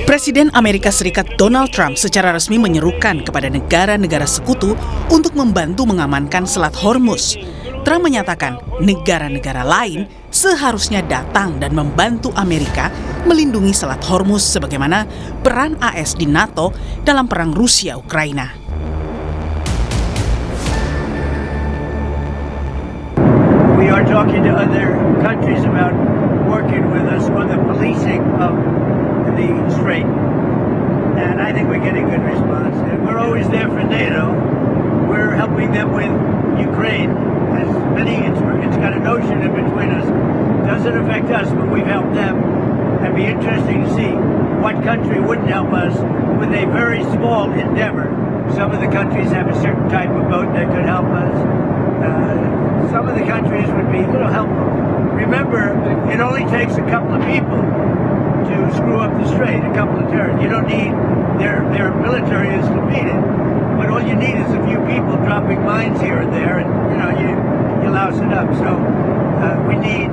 Presiden Amerika Serikat Donald Trump secara resmi menyerukan kepada negara-negara sekutu untuk membantu mengamankan Selat Hormuz. Trump menyatakan negara-negara lain seharusnya datang dan membantu Amerika melindungi Selat Hormuz sebagaimana peran AS di NATO dalam perang Rusia-Ukraina. We are talking to other countries about working with us on the policing of the strait, and I think we're getting good response. And we're always there for NATO. We're helping them with Ukraine. It's got an ocean in between us. Doesn't affect us, but we've helped them. It'd be interesting to see what country wouldn't help us with a very small endeavor. Some of the countries have a certain type of boat that could help us. Some of the countries would be a little helpful. Remember, it only takes a couple of people to screw up the strait, a couple of terrorists. You don't need their military is defeated, but all you need is a few people dropping mines here and there, and you louse it up. So we need.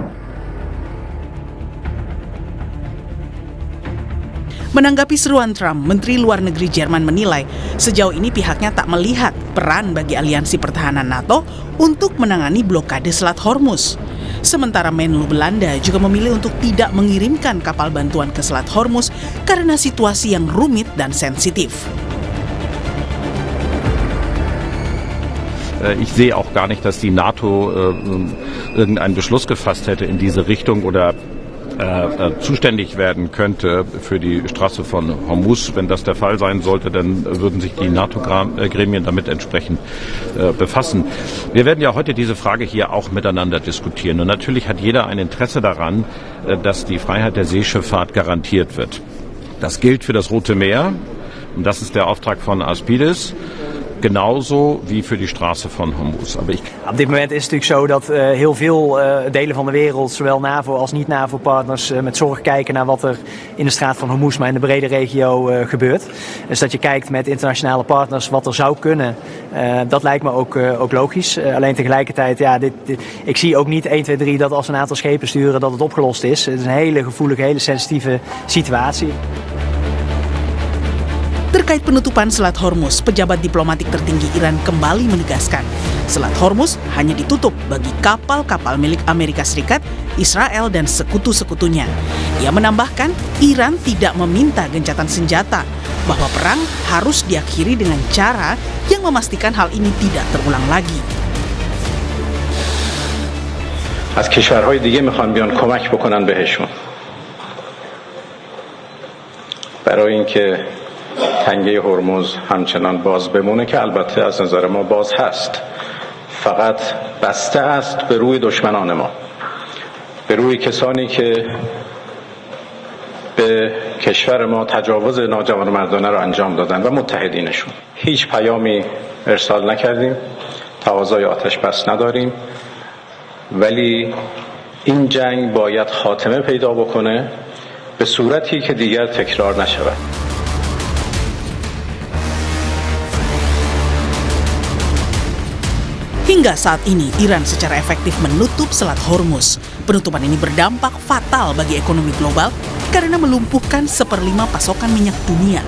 Menanggapi seruan Trump, Menteri Luar Negeri Jerman menilai sejauh ini pihaknya tak melihat peran bagi aliansi pertahanan NATO untuk menangani blokade Selat Hormuz. Sementara Menlu Belanda juga memilih untuk tidak mengirimkan kapal bantuan ke Selat Hormuz karena situasi yang rumit dan sensitif. Ich sehe auch gar nicht, dass die NATO irgendeinen Beschluss gefasst hätte in diese Richtung oder zuständig werden könnte für die Straße von Hormuz. Wenn das der Fall sein sollte, dann würden sich die NATO-Gremien damit entsprechend befassen. Wir werden ja heute diese Frage hier auch miteinander diskutieren. Und natürlich hat jeder ein Interesse daran, dass die Freiheit der Seeschifffahrt garantiert wird. Das gilt für das Rote Meer. Und das ist der Auftrag von Aspides. Genauso wie voor die straße van Hormuz. Op dit moment is het natuurlijk zo dat heel veel delen van de wereld, zowel NAVO als niet-NAVO-partners, met zorg kijken naar wat er in de straat van Hormuz, maar in de brede regio gebeurt. Dus dat je kijkt met internationale partners wat er zou kunnen, dat lijkt me ook logisch. Alleen tegelijkertijd, ik zie ook niet 1, 2, 3 dat als een aantal schepen sturen dat het opgelost is. Het is een hele gevoelige, hele sensitieve situatie. Terkait penutupan Selat Hormuz, pejabat diplomatik tertinggi Iran kembali menegaskan Selat Hormuz hanya ditutup bagi kapal-kapal milik Amerika Serikat, Israel, dan sekutu-sekutunya. Ia menambahkan Iran tidak meminta gencatan senjata, bahwa perang harus diakhiri dengan cara yang memastikan hal ini tidak terulang lagi. از کشورهای دیگه میخوان بیان کمک بکنن بهشون برای اینکه تنگه هرمز همچنان باز بمونه که البته از نظر ما باز هست فقط بسته است به روی دشمنان ما به روی کسانی که به کشور ما تجاوز ناجوانمردانه را انجام دادن و متحدینشون هیچ پیامی ارسال نکردیم تقاضای آتش بس نداریم ولی این جنگ باید خاتمه پیدا بکنه به صورتی که دیگر تکرار نشود. Hingga saat ini, Iran secara efektif menutup Selat Hormuz. Penutupan ini berdampak fatal bagi ekonomi global karena melumpuhkan 1/5 pasokan minyak dunia.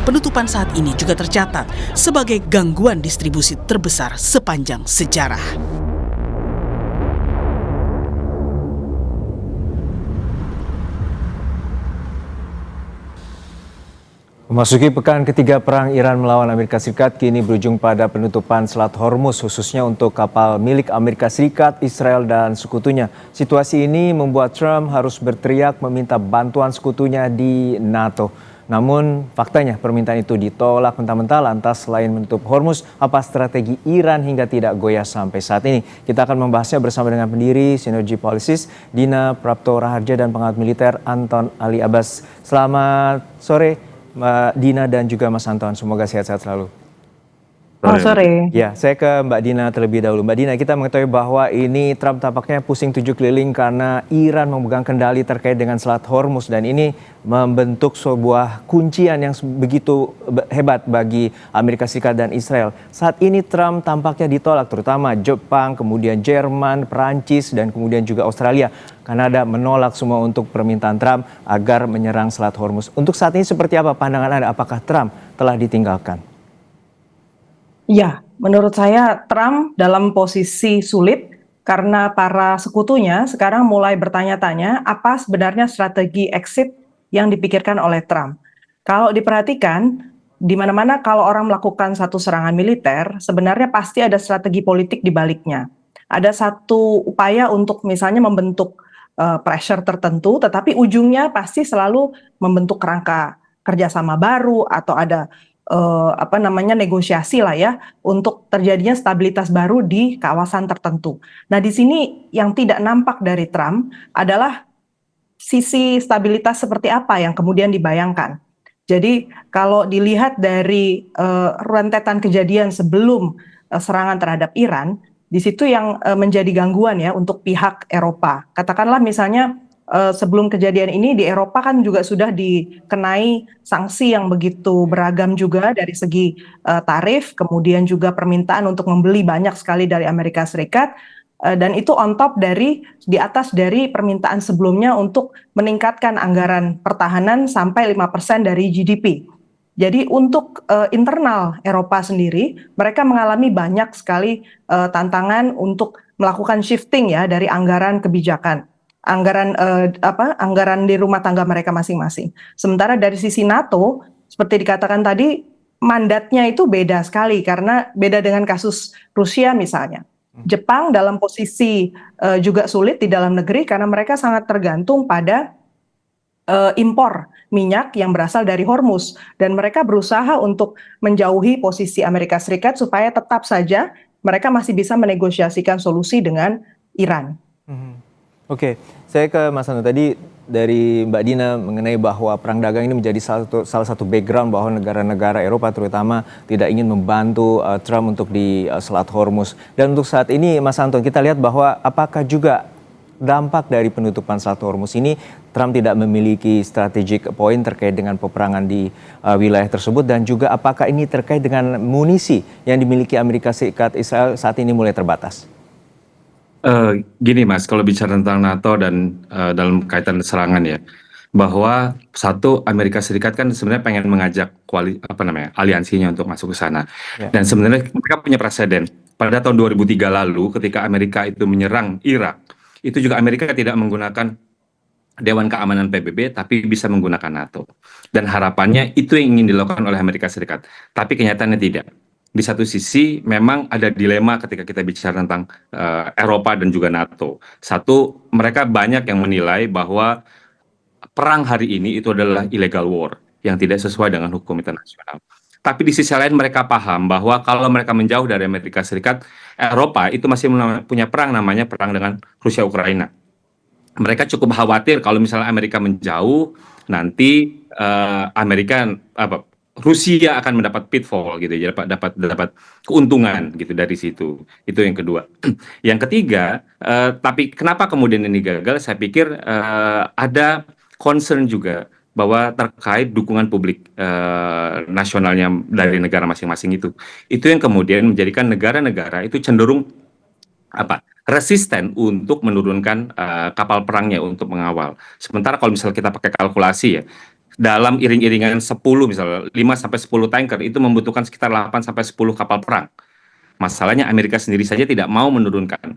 Penutupan saat ini juga tercatat sebagai gangguan distribusi terbesar sepanjang sejarah. Memasuki pekan ketiga perang Iran melawan Amerika Serikat kini berujung pada penutupan Selat Hormuz khususnya untuk kapal milik Amerika Serikat, Israel, dan sekutunya. Situasi ini membuat Trump harus berteriak meminta bantuan sekutunya di NATO. Namun faktanya permintaan itu ditolak mentah-mentah. Lantas selain menutup Hormuz, apa strategi Iran hingga tidak goyah sampai saat ini? Kita akan membahasnya bersama dengan pendiri Synergy Policies Dina Prapto Raharja dan pengamat militer Anton Ali Abbas. Selamat sore Mbak Dina dan juga Mas Anton, semoga sehat-sehat selalu. Oh, sore. Ya, saya ke Mbak Dina terlebih dahulu. Mbak Dina, kita mengetahui bahwa ini Trump tampaknya pusing tujuh keliling karena Iran memegang kendali terkait dengan Selat Hormuz dan ini membentuk sebuah kuncian yang begitu hebat bagi Amerika Serikat dan Israel. Saat ini Trump tampaknya ditolak terutama Jepang, kemudian Jerman, Perancis dan kemudian juga Australia. Kanada menolak semua untuk permintaan Trump agar menyerang Selat Hormuz. Untuk saat ini seperti apa pandangan Anda? Apakah Trump telah ditinggalkan? Ya, menurut saya Trump dalam posisi sulit karena para sekutunya sekarang mulai bertanya-tanya apa sebenarnya strategi exit yang dipikirkan oleh Trump. Kalau diperhatikan, di mana-mana kalau orang melakukan satu serangan militer, sebenarnya pasti ada strategi politik di baliknya. Ada satu upaya untuk misalnya membentuk pressure tertentu, tetapi ujungnya pasti selalu membentuk kerangka kerjasama baru atau ada negosiasi lah ya untuk terjadinya stabilitas baru di kawasan tertentu. Nah, di sini yang tidak nampak dari Trump adalah sisi stabilitas seperti apa yang kemudian dibayangkan. Jadi kalau dilihat dari rentetan kejadian sebelum serangan terhadap Iran, di situ yang menjadi gangguan ya untuk pihak Eropa. Katakanlah misalnya sebelum kejadian ini di Eropa kan juga sudah dikenai sanksi yang begitu beragam juga dari segi tarif, kemudian juga permintaan untuk membeli banyak sekali dari Amerika Serikat, dan itu on top di atas dari permintaan sebelumnya untuk meningkatkan anggaran pertahanan sampai 5% dari GDP. Jadi untuk internal Eropa sendiri, mereka mengalami banyak sekali tantangan untuk melakukan shifting ya dari anggaran kebijakan. Anggaran di rumah tangga mereka masing-masing. Sementara dari sisi NATO, seperti dikatakan tadi, mandatnya itu beda sekali karena beda dengan kasus Rusia misalnya. Jepang dalam posisi juga sulit di dalam negeri karena mereka sangat tergantung pada impor minyak yang berasal dari Hormuz dan mereka berusaha untuk menjauhi posisi Amerika Serikat supaya tetap saja mereka masih bisa menegosiasikan solusi dengan Iran. Oke, saya ke Mas Anu. Tadi dari Mbak Dina mengenai bahwa perang dagang ini menjadi salah satu background bahwa negara-negara Eropa terutama tidak ingin membantu Trump untuk di Selat Hormuz. Dan untuk saat ini Mas Anton, kita lihat bahwa apakah juga dampak dari penutupan Selat Hormuz ini Trump tidak memiliki strategic point terkait dengan peperangan di wilayah tersebut dan juga apakah ini terkait dengan munisi yang dimiliki Amerika Serikat Israel saat ini mulai terbatas? Gini Mas, kalau bicara tentang NATO dan dalam kaitan serangan ya, bahwa satu Amerika Serikat kan sebenarnya pengen mengajak aliansinya untuk masuk ke sana. Ya. Dan sebenarnya mereka punya presiden. Pada tahun 2003 lalu ketika Amerika itu menyerang Irak, itu juga Amerika tidak menggunakan Dewan Keamanan PBB tapi bisa menggunakan NATO. Dan harapannya itu yang ingin dilakukan oleh Amerika Serikat. Tapi kenyataannya tidak. Di satu sisi memang ada dilema ketika kita bicara tentang Eropa dan juga NATO. Satu, mereka banyak yang menilai bahwa perang hari ini itu adalah illegal war yang tidak sesuai dengan hukum internasional. Tapi di sisi lain mereka paham bahwa kalau mereka menjauh dari Amerika Serikat, Eropa itu masih punya perang namanya perang dengan Rusia Ukraina. Mereka cukup khawatir kalau misalnya Amerika menjauh, nanti Rusia akan mendapat pitfall gitu ya, dapat keuntungan gitu dari situ. Itu yang kedua. Yang ketiga, tapi kenapa kemudian ini gagal? Saya pikir ada concern juga bahwa terkait dukungan publik nasionalnya dari negara masing-masing itu. Itu yang kemudian menjadikan negara-negara itu cenderung resisten untuk menurunkan kapal perangnya untuk mengawal. Sementara kalau misalnya kita pakai kalkulasi ya, dalam iring-iringan 10 misalnya 5 sampai 10 tanker itu membutuhkan sekitar 8 sampai 10 kapal perang. Masalahnya Amerika sendiri saja tidak mau menurunkan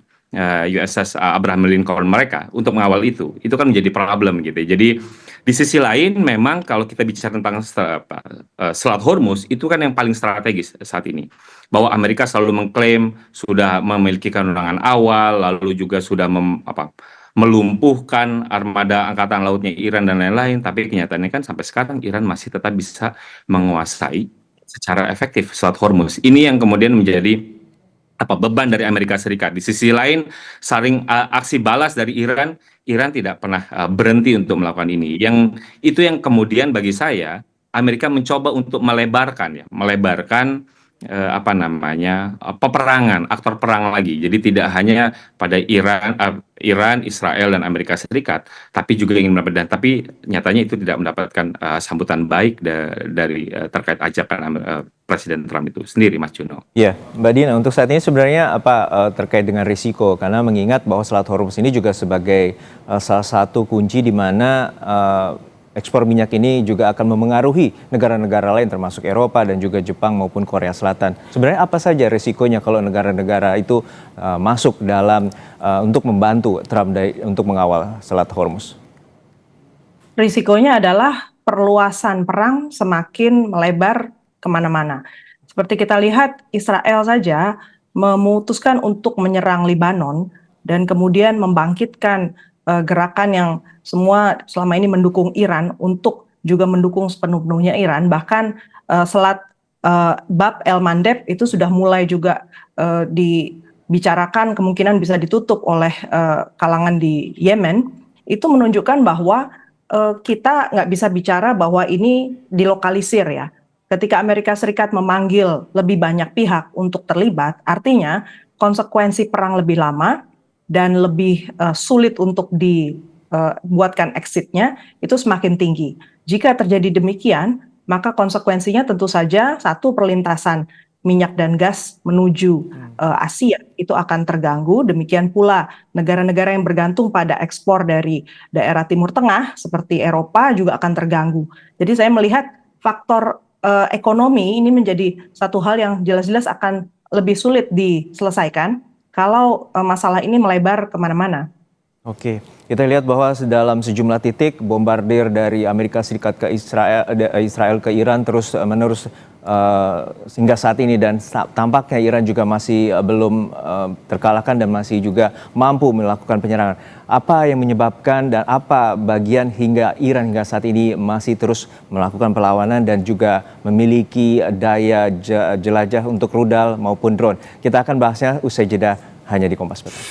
USS Abraham Lincoln mereka untuk mengawal itu. Itu kan menjadi problem gitu. Jadi di sisi lain memang kalau kita bicara tentang Selat Hormuz itu kan yang paling strategis saat ini. Bahwa Amerika selalu mengklaim sudah memiliki kewenangan awal, lalu juga sudah melumpuhkan armada angkatan lautnya Iran dan lain-lain, tapi kenyataannya kan sampai sekarang Iran masih tetap bisa menguasai secara efektif Selat Hormuz. Ini yang kemudian menjadi beban dari Amerika Serikat. Di sisi lain, aksi balas dari Iran tidak pernah berhenti untuk melakukan ini. Itu yang kemudian bagi saya Amerika mencoba untuk melebarkan peperangan, aktor perang lagi. Jadi tidak hanya pada Iran, Israel dan Amerika Serikat, tapi juga ingin mendapatkan. Tapi nyatanya itu tidak mendapatkan sambutan baik dari terkait ajakan Presiden Trump itu sendiri, Mas Juno. Ya, Mbak Dina, untuk saat ini sebenarnya apa terkait dengan risiko? Karena mengingat bahwa Selat Hormuz ini juga sebagai salah satu kunci di mana ekspor minyak ini juga akan memengaruhi negara-negara lain termasuk Eropa dan juga Jepang maupun Korea Selatan. Sebenarnya apa saja risikonya kalau negara-negara itu masuk dalam untuk membantu Trump untuk mengawal Selat Hormuz? Risikonya adalah perluasan perang semakin melebar kemana-mana. Seperti kita lihat, Israel saja memutuskan untuk menyerang Lebanon dan kemudian membangkitkan gerakan yang semua selama ini mendukung Iran untuk juga mendukung sepenuhnya Iran. Bahkan Selat Bab El Mandeb itu sudah mulai juga dibicarakan kemungkinan bisa ditutup oleh kalangan di Yemen. Itu menunjukkan bahwa kita nggak bisa bicara bahwa ini dilokalisir ya. Ketika Amerika Serikat memanggil lebih banyak pihak untuk terlibat, artinya konsekuensi perang lebih lama dan lebih sulit untuk dibuatkan exitnya itu semakin tinggi. Jika terjadi demikian, maka konsekuensinya tentu saja satu, perlintasan minyak dan gas menuju Asia itu akan terganggu. Demikian pula negara-negara yang bergantung pada ekspor dari daerah Timur Tengah seperti Eropa juga akan terganggu. Jadi saya melihat faktor ekonomi ini menjadi satu hal yang jelas-jelas akan lebih sulit diselesaikan kalau masalah ini melebar kemana-mana. Oke, kita lihat bahwa dalam sejumlah titik bombardir dari Amerika Serikat ke Israel ke Iran terus menerus hingga saat ini, dan tampaknya Iran juga masih belum terkalahkan dan masih juga mampu melakukan penyerangan. Apa yang menyebabkan dan apa bagian hingga Iran hingga saat ini masih terus melakukan perlawanan dan juga memiliki daya jelajah untuk rudal maupun drone? Kita akan bahasnya usai jeda hanya di Kompas Petang.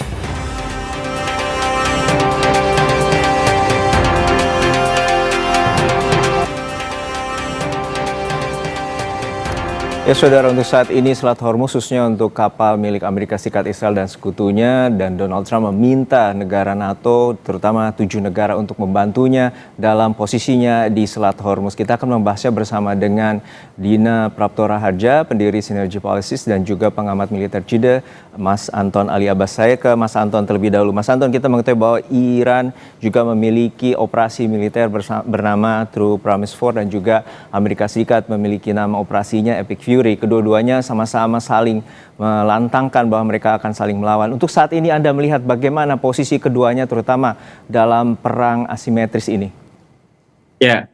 Ya saudara, untuk saat ini Selat Hormuz khususnya untuk kapal milik Amerika Serikat, Israel dan sekutunya, dan Donald Trump meminta negara NATO terutama 7 negara untuk membantunya dalam posisinya di Selat Hormuz. Kita akan membahasnya bersama dengan Dina Praptora Harja, pendiri Synergy Policies dan juga pengamat militer CIDE, Mas Anton Ali Abbas. Saya ke Mas Anton terlebih dahulu. Mas Anton, kita mengetahui bahwa Iran juga memiliki operasi militer bernama True Promise 4 dan juga Amerika Serikat memiliki nama operasinya Epic Fury. Kedua-duanya sama-sama saling melantangkan bahwa mereka akan saling melawan. Untuk saat ini Anda melihat bagaimana posisi keduanya terutama dalam perang asimetris ini? Ya,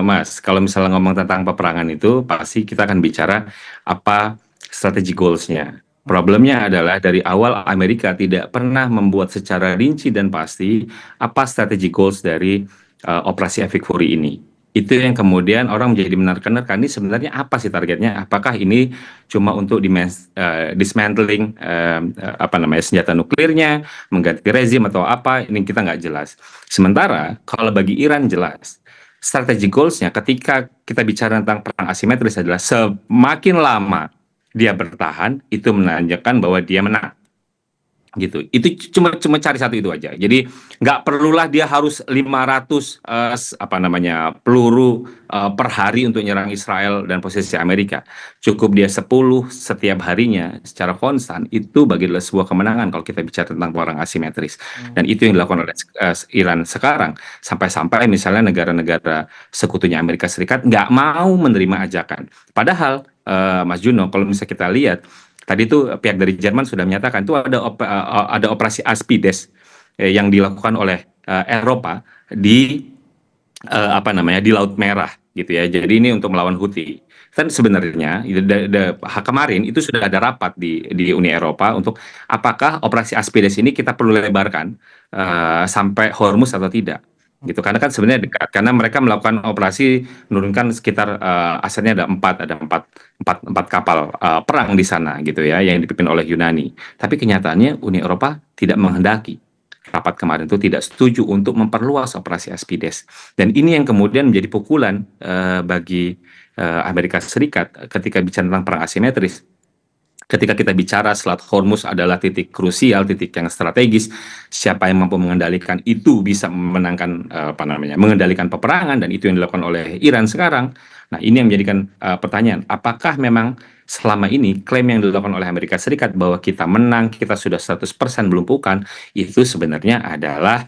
Mas, kalau misalnya ngomong tentang peperangan itu, pasti kita akan bicara apa strategi goals-nya. Problemnya adalah dari awal Amerika tidak pernah membuat secara rinci dan pasti apa strategi goals dari operasi Epic Fury ini. Itu yang kemudian orang menjadi menerka-nerka, ini sebenarnya apa sih targetnya? Apakah ini cuma untuk dismantling senjata nuklirnya, mengganti rezim atau apa? Ini kita nggak jelas. Sementara kalau bagi Iran jelas, strategi goals-nya ketika kita bicara tentang perang asimetris adalah semakin lama dia bertahan, itu menandakan bahwa dia menang. Gitu. Itu cuma cari satu itu aja. Jadi nggak perlulah dia harus 500 peluru per hari untuk nyerang Israel dan posisi Amerika. Cukup dia 10 setiap harinya secara konstan, itu bagilah sebuah kemenangan kalau kita bicara tentang perang asimetris. Dan itu yang dilakukan oleh Iran sekarang. Sampai-sampai misalnya negara-negara sekutunya Amerika Serikat nggak mau menerima ajakan. Padahal Mas Juno, kalau misalnya kita lihat tadi itu pihak dari Jerman sudah menyatakan itu ada operasi Aspides yang dilakukan oleh Eropa di di Laut Merah gitu ya. Jadi ini untuk melawan Houthi. Kan sebenarnya kemarin itu sudah ada rapat di Uni Eropa untuk apakah operasi Aspides ini kita perlu lebarkan sampai Hormuz atau tidak. Gitu, karena kan sebenarnya dekat, karena mereka melakukan operasi menurunkan sekitar asalnya ada empat kapal perang di sana gitu ya, yang dipimpin oleh Yunani. Tapi kenyataannya Uni Eropa tidak menghendaki rapat kemarin itu tidak setuju untuk memperluas operasi Aspides. Dan ini yang kemudian menjadi pukulan bagi Amerika Serikat ketika bicara tentang perang asimetris. Ketika kita bicara Selat Hormuz adalah titik krusial, titik yang strategis, siapa yang mampu mengendalikan itu bisa memenangkan mengendalikan peperangan, dan itu yang dilakukan oleh Iran sekarang. Nah, ini yang menjadikan pertanyaan, apakah memang selama ini klaim yang dilakukan oleh Amerika Serikat bahwa kita menang, kita sudah 100% melumpuhkan, itu sebenarnya adalah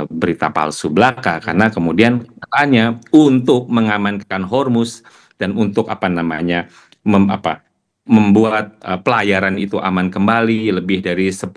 berita palsu belaka, karena kemudian katanya untuk mengamankan Hormuz dan untuk membuat pelayaran itu aman kembali, lebih dari 10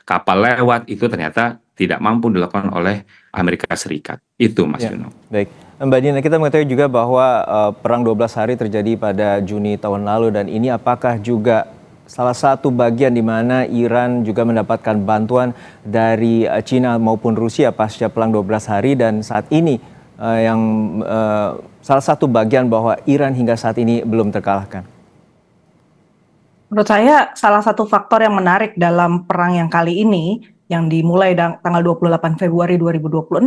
kapal lewat, itu ternyata tidak mampu dilakukan oleh Amerika Serikat. Itu Mas Yuno. Baik, Mbak Dina, kita mengetahui juga bahwa perang 12 hari terjadi pada Juni tahun lalu, dan ini apakah juga salah satu bagian di mana Iran juga mendapatkan bantuan dari Cina maupun Rusia pasca perang 12 hari, dan saat ini salah satu bagian bahwa Iran hingga saat ini belum terkalahkan? Menurut saya salah satu faktor yang menarik dalam perang yang kali ini yang dimulai tanggal 28 Februari 2026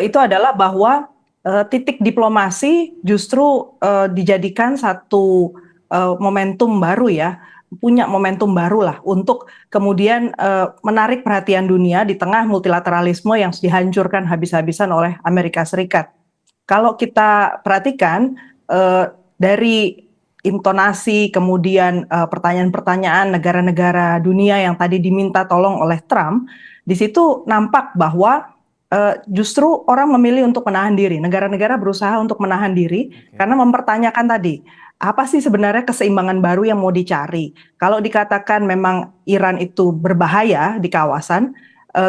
itu adalah bahwa titik diplomasi justru dijadikan satu momentum baru ya, punya momentum baru lah untuk kemudian menarik perhatian dunia di tengah multilateralisme yang dihancurkan habis-habisan oleh Amerika Serikat. Kalau kita perhatikan dari intonasi, kemudian pertanyaan-pertanyaan negara-negara dunia yang tadi diminta tolong oleh Trump, di situ nampak bahwa justru orang memilih untuk menahan diri. Negara-negara berusaha untuk menahan diri karena mempertanyakan tadi, apa sih sebenarnya keseimbangan baru yang mau dicari? Kalau dikatakan memang Iran itu berbahaya di kawasan,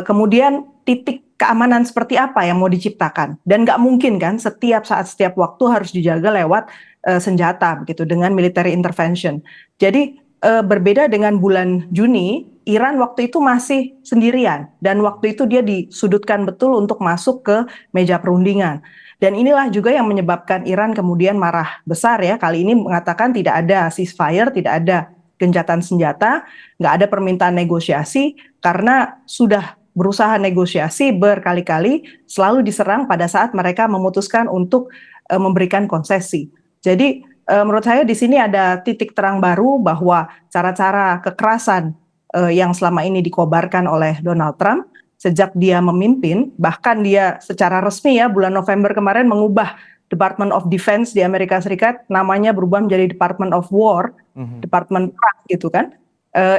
kemudian titik keamanan seperti apa yang mau diciptakan? Dan nggak mungkin kan setiap saat, setiap waktu harus dijaga lewat senjata begitu dengan military intervention. Jadi berbeda dengan bulan Juni, Iran waktu itu masih sendirian dan waktu itu dia disudutkan betul untuk masuk ke meja perundingan. Dan inilah juga yang menyebabkan Iran kemudian marah besar ya, kali ini mengatakan tidak ada ceasefire, tidak ada gencatan senjata, nggak ada permintaan negosiasi karena sudah berusaha negosiasi berkali-kali, selalu diserang pada saat mereka memutuskan untuk memberikan konsesi. Jadi menurut saya di sini ada titik terang baru bahwa cara-cara kekerasan yang selama ini dikobarkan oleh Donald Trump sejak dia memimpin, bahkan dia secara resmi ya bulan November kemarin mengubah Department of Defense di Amerika Serikat, namanya berubah menjadi Department of War, Departemen Perang gitu kan,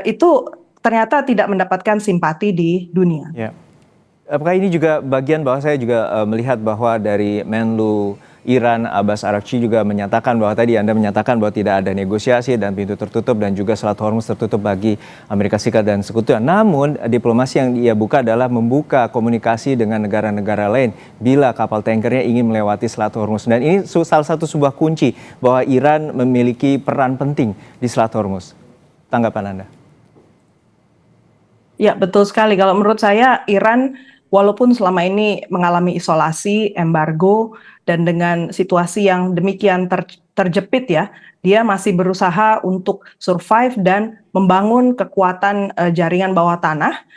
itu ternyata tidak mendapatkan simpati di dunia. Ya. Apakah ini juga bagian bahwa saya juga melihat bahwa dari Menlu Iran Abbas Araghchi juga menyatakan bahwa tadi Anda menyatakan bahwa tidak ada negosiasi dan pintu tertutup dan juga Selat Hormuz tertutup bagi Amerika Serikat dan sekutunya. Namun diplomasi yang ia buka adalah membuka komunikasi dengan negara-negara lain bila kapal tankernya ingin melewati Selat Hormuz. Dan ini salah satu sebuah kunci bahwa Iran memiliki peran penting di Selat Hormuz. Tanggapan Anda? Ya, betul sekali. Kalau menurut saya Iran walaupun selama ini mengalami isolasi, embargo, dan dengan situasi yang demikian terjepit ya, dia masih berusaha untuk survive dan membangun kekuatan jaringan bawah tanah,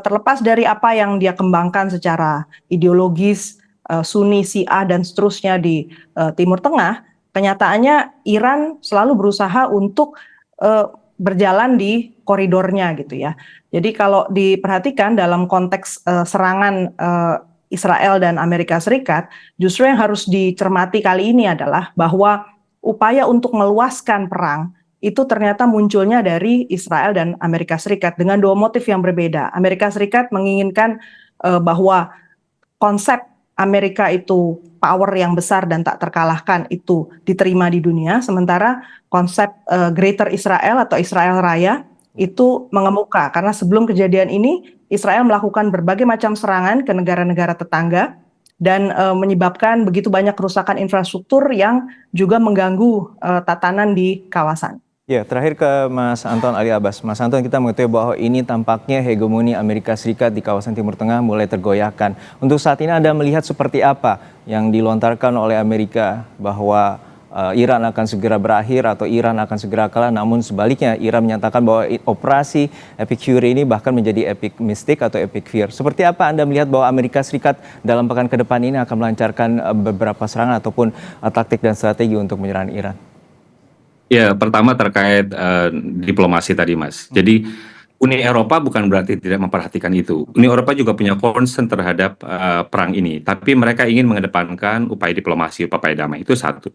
terlepas dari apa yang dia kembangkan secara ideologis, Sunni, Syiah, dan seterusnya di Timur Tengah, kenyataannya Iran selalu berusaha untuk berjalan di koridornya gitu ya. Jadi kalau diperhatikan dalam konteks serangan Israel dan Amerika Serikat, justru yang harus dicermati kali ini adalah bahwa upaya untuk meluaskan perang itu ternyata munculnya dari Israel dan Amerika Serikat dengan dua motif yang berbeda. Amerika Serikat menginginkan bahwa konsep Amerika itu power yang besar dan tak terkalahkan itu diterima di dunia, sementara konsep Greater Israel atau Israel Raya itu mengemuka karena sebelum kejadian ini Israel melakukan berbagai macam serangan ke negara-negara tetangga dan menyebabkan begitu banyak kerusakan infrastruktur yang juga mengganggu tatanan di kawasan. Ya, terakhir ke Mas Anton Ali Abbas. Mas Anton, kita mengetahui bahwa ini tampaknya hegemoni Amerika Serikat di kawasan Timur Tengah mulai tergoyahkan. Untuk saat ini Anda melihat seperti apa yang dilontarkan oleh Amerika bahwa Iran akan segera berakhir atau Iran akan segera kalah, namun sebaliknya Iran menyatakan bahwa operasi Epic Fury ini bahkan menjadi Epic Mystic atau Epic Fear. Seperti apa Anda melihat bahwa Amerika Serikat dalam pekan ke depan ini akan melancarkan beberapa serangan ataupun taktik dan strategi untuk menyerang Iran? Ya, pertama terkait diplomasi tadi, Mas. Jadi Uni Eropa bukan berarti tidak memperhatikan itu. Uni Eropa juga punya concern terhadap perang ini, tapi mereka ingin mengedepankan upaya diplomasi, upaya damai. Itu satu.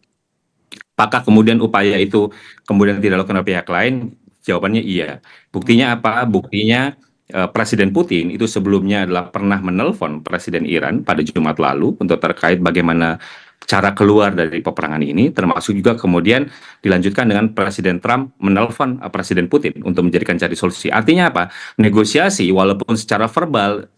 Apakah kemudian upaya itu kemudian tidak dilakukan oleh pihak lain? Jawabannya iya. Buktinya apa? Buktinya Presiden Putin itu sebelumnya adalah pernah menelpon Presiden Iran pada Jumat lalu untuk terkait bagaimana cara keluar dari peperangan ini, termasuk juga kemudian dilanjutkan dengan Presiden Trump menelpon Presiden Putin untuk menjadikan cari solusi. Artinya apa? Negosiasi walaupun secara verbal,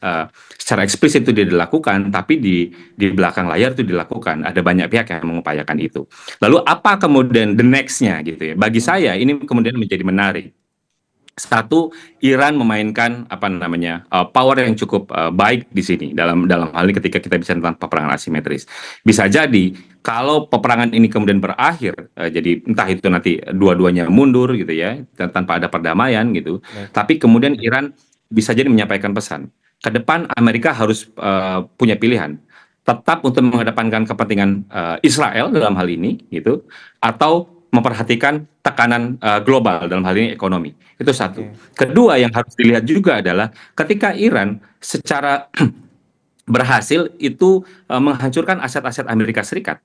secara eksplisit itu dilakukan, tapi di belakang layar itu dilakukan. Ada banyak pihak yang mengupayakan itu. Lalu apa kemudian the next-nya gitu ya? Bagi saya ini kemudian menjadi menarik. Satu, Iran memainkan power yang cukup baik di sini dalam hal ini ketika kita bicara tentang peperangan asimetris. Bisa jadi kalau peperangan ini kemudian berakhir, jadi entah itu nanti dua-duanya mundur gitu ya, tanpa ada perdamaian gitu. Tapi kemudian Iran bisa jadi menyampaikan pesan. Ke depan Amerika harus punya pilihan. Tetap untuk mengedepankan kepentingan Israel dalam hal ini gitu, atau memperhatikan tekanan global dalam hal ini ekonomi. Itu satu. Kedua yang harus dilihat juga adalah ketika Iran secara berhasil itu menghancurkan aset-aset Amerika Serikat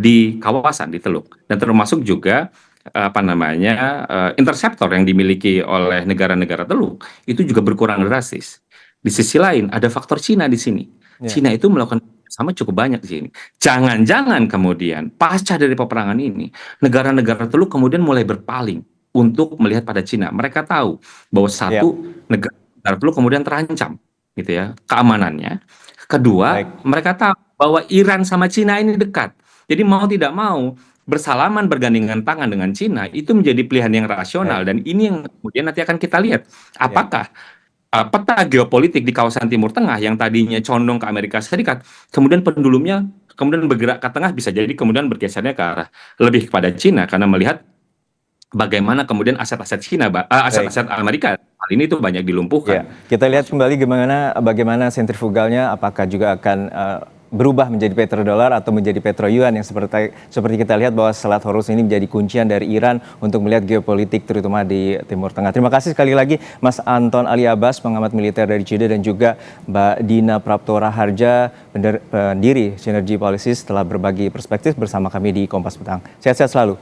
di kawasan, di Teluk, dan termasuk juga interceptor yang dimiliki oleh negara-negara Teluk itu juga berkurang drastis. Di sisi lain ada faktor Cina di sini. Cina itu melakukan sama cukup banyak di sini. Jangan-jangan kemudian pasca dari peperangan ini negara-negara Teluk kemudian mulai berpaling untuk melihat pada Cina. Mereka tahu bahwa satu, negara Teluk kemudian terancam gitu ya keamanannya. Kedua, mereka tahu bahwa Iran sama Cina ini dekat. Jadi mau tidak mau bersalaman bergandengan tangan dengan Cina itu menjadi pilihan yang rasional, dan ini yang kemudian nanti akan kita lihat apakah peta geopolitik di kawasan Timur Tengah yang tadinya condong ke Amerika Serikat, kemudian pendulumnya kemudian bergerak ke tengah, bisa jadi kemudian bergesernya ke arah lebih kepada Cina karena melihat bagaimana kemudian aset-aset Cina, aset-aset Amerika hal ini itu banyak dilumpuhkan. Kita lihat kembali bagaimana sentrifugalnya, apakah juga akan berubah menjadi petrodolar atau menjadi petroyuan yang seperti kita lihat bahwa Selat Hormuz ini menjadi kuncian dari Iran untuk melihat geopolitik terutama di Timur Tengah. Terima kasih sekali lagi Mas Anton Ali Abbas, pengamat militer dari Jeddah, dan juga Mbak Dina Praptora Harja, pendiri Synergy Policies, telah berbagi perspektif bersama kami di Kompas Petang. Sehat-sehat selalu.